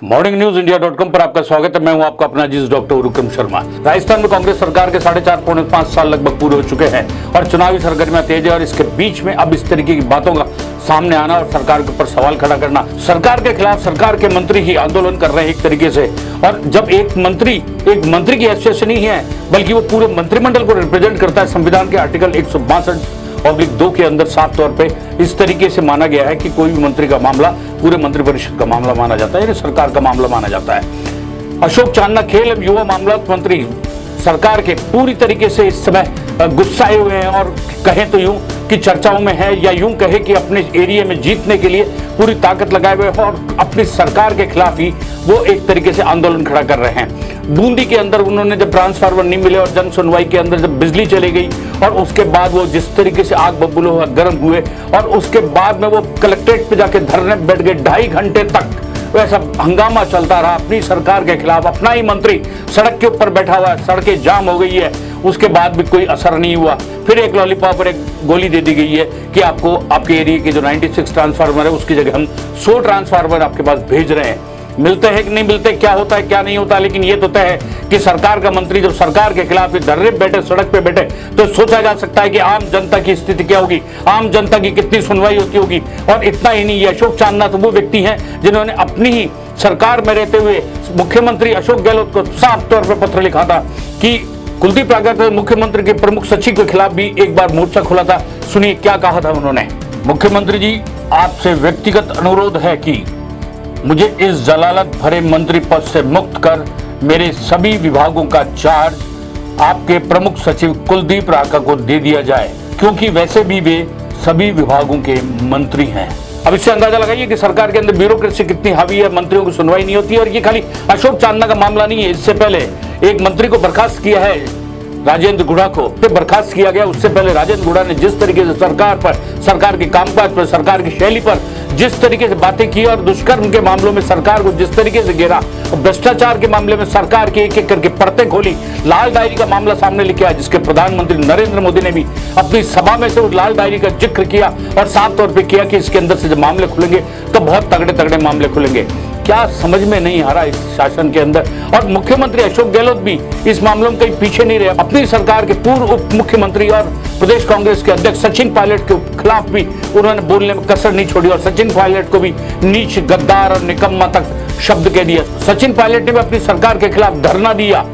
morningnews.india.com पर आपका स्वागत है। मैं हूं आपका अपना अजीज डॉक्टर उरुक्रम शर्मा। राजस्थान में कांग्रेस सरकार के 4.5 साल लगभग पूरे हो चुके हैं और चुनावी सरगर्मियां तेज है और इसके बीच में अब इस तरीके की बातों का सामने आना और सरकार के ऊपर सवाल खड़ा करना, सरकार के खिलाफ सरकार के मंत्री ही आंदोलन कर रहे हैं एक तरीके से। और जब एक मंत्री की हैसियत से नहीं है बल्कि वो पूरे मंत्रिमंडल को रिप्रेजेंट करता है, संविधान के आर्टिकल 162 के अंदर साफ तौर पे इस तरीके से माना गया है कि कोई भी मंत्री का मामला पूरे मंत्रिपरिषद का मामला माना जाता है, यानी सरकार का मामला माना जाता है। अशोक चांदना खेल एवं युवा मामला मंत्री सरकार के पूरी तरीके से इस समय गुस्साए हुए हैं और कहें तो यूं कि चर्चाओं में है, या यूं कहे कि अपने एरिया में जीतने के लिए पूरी ताकत लगाए हुए हैं और अपनी सरकार के खिलाफ ही वो एक तरीके से आंदोलन खड़ा कर रहे हैं। बूंदी के अंदर उन्होंने जब ट्रांसफार्मर नहीं मिले और जन सुनवाई के अंदर जब बिजली चली गई और उसके बाद वो जिस तरीके से आग बबूले गर्म हुए और उसके बाद में वो कलेक्ट्रेट पे जाके धरने बैठ गए 2.5 घंटे तक वैसा हंगामा चलता रहा अपनी सरकार के खिलाफ। अपना ही मंत्री सड़क के ऊपर बैठा हुआ है, सड़कें जाम हो गई है, उसके बाद भी कोई असर नहीं हुआ। फिर एक लॉलीपॉप और एक गोली दे दी गई है कि आपको आपके एरिया के जो 96 ट्रांसफार्मर है उसकी जगह हम 100 ट्रांसफार्मर आपके पास भेज रहे हैं। मिलते हैं कि नहीं मिलते, क्या होता है क्या नहीं होता, लेकिन ये तो तय है कि सरकार का मंत्री जब सरकार के खिलाफ धरने बैठे, सड़क पे बैठे, तो सोचा जा सकता है कि आम जनता की स्थिति क्या होगी, आम जनता की कितनी सुनवाई होती होगी। और इतना ही नहीं, अशोक चांदना तो वो व्यक्ति हैं जिन्होंने अपनी ही सरकार में रहते हुए मुख्यमंत्री अशोक गहलोत को साफ तौर पर पत्र लिखा था कि कुलदीप राठौर मुख्यमंत्री के प्रमुख सचिव के खिलाफ भी एक बार मोर्चा खोला था। सुनिए क्या कहा था उन्होंने। मुख्यमंत्री जी, आपसे व्यक्तिगत अनुरोध है कि मुझे इस जलालत भरे मंत्री पद से मुक्त कर मेरे सभी विभागों का चार्ज आपके प्रमुख सचिव कुलदीप राठौर को दे दिया जाए, क्योंकि वैसे भी वे सभी विभागों के मंत्री हैं। अब इससे अंदाजा लगाइए कि सरकार के अंदर ब्यूरोक्रेसी कितनी हावी है, मंत्रियों की सुनवाई नहीं होती है। और ये खाली अशोक चांदना का मामला नहीं है, इससे पहले एक मंत्री को बर्खास्त किया है, राजेंद्र गुड़ा को बर्खास्त किया गया। उससे पहले राजेंद्र गुड़ा ने जिस तरीके से सरकार पर, सरकार के कामकाज पर, सरकार की शैली पर जिस तरीके से बातें की और दुष्कर्म के मामलों में सरकार को जिस तरीके से घेरा और भ्रष्टाचार के मामले में सरकार की एक एक करके परतें खोली, लाल डायरी का मामला सामने लेके आया जिसके प्रधानमंत्री नरेंद्र मोदी ने भी अपनी सभा में से उस लाल डायरी का जिक्र किया और साफ तौर पर किया कि इसके अंदर से जब मामले खुलेंगे तो बहुत तगड़े तगड़े मामले खुलेंगे। क्या समझ में नहीं आ रहा इस शासन के अंदर। और मुख्यमंत्री अशोक गहलोत भी इस मामलों में कहीं पीछे नहीं रहे। अपनी सरकार के पूर्व उप मुख्यमंत्री और प्रदेश कांग्रेस के अध्यक्ष सचिन पायलट के खिलाफ भी उन्होंने बोलने में कसर नहीं छोड़ी और सचिन पायलट को भी नीच, गद्दार और निकम्मा तक शब्द कह दिया। सचिन पायलट ने भी अपनी सरकार के खिलाफ धरना दिया,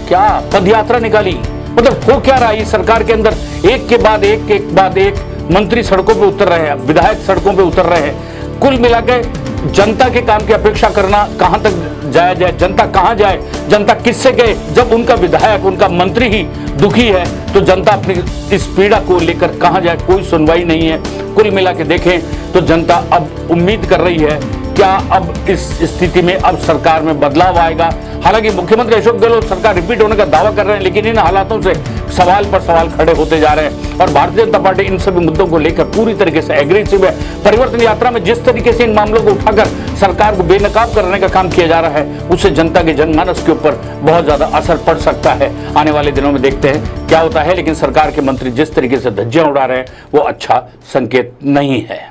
क्या पदयात्रा निकाली। मतलब हो क्या रहा है इस सरकार के अंदर, एक के बाद एक मंत्री सड़कों पे उतर रहे हैं, विधायक सड़कों पे उतर रहे हैं। कुल मिलाकर जनता के काम की अपेक्षा करना कहां तक जाया जाए, जनता कहां जाए, जनता किससे गए। जब उनका विधायक, उनका मंत्री ही दुखी है तो जनता अपनी इस पीड़ा को लेकर कहां जाए, कोई सुनवाई नहीं है। कुल मिला के देखें तो जनता अब उम्मीद कर रही है क्या अब इस स्थिति में अब सरकार में बदलाव आएगा। हालांकि मुख्यमंत्री अशोक गहलोत सरकार रिपीट होने का दावा कर रहे हैं, लेकिन इन हालातों से सवाल पर सवाल खड़े होते जा रहे हैं और भारतीय जनता पार्टी इन सभी मुद्दों को लेकर पूरी तरीके से एग्रेसिव है। परिवर्तन यात्रा में जिस तरीके से इन मामलों को उठाकर सरकार को बेनकाब करने का काम किया जा रहा है, उससे जनता के जनमानस के ऊपर बहुत ज्यादा असर पड़ सकता है। आने वाले दिनों में देखते हैं क्या होता है, लेकिन सरकार के मंत्री जिस तरीके से धज्जियां उड़ा रहे हैं वो अच्छा संकेत नहीं है।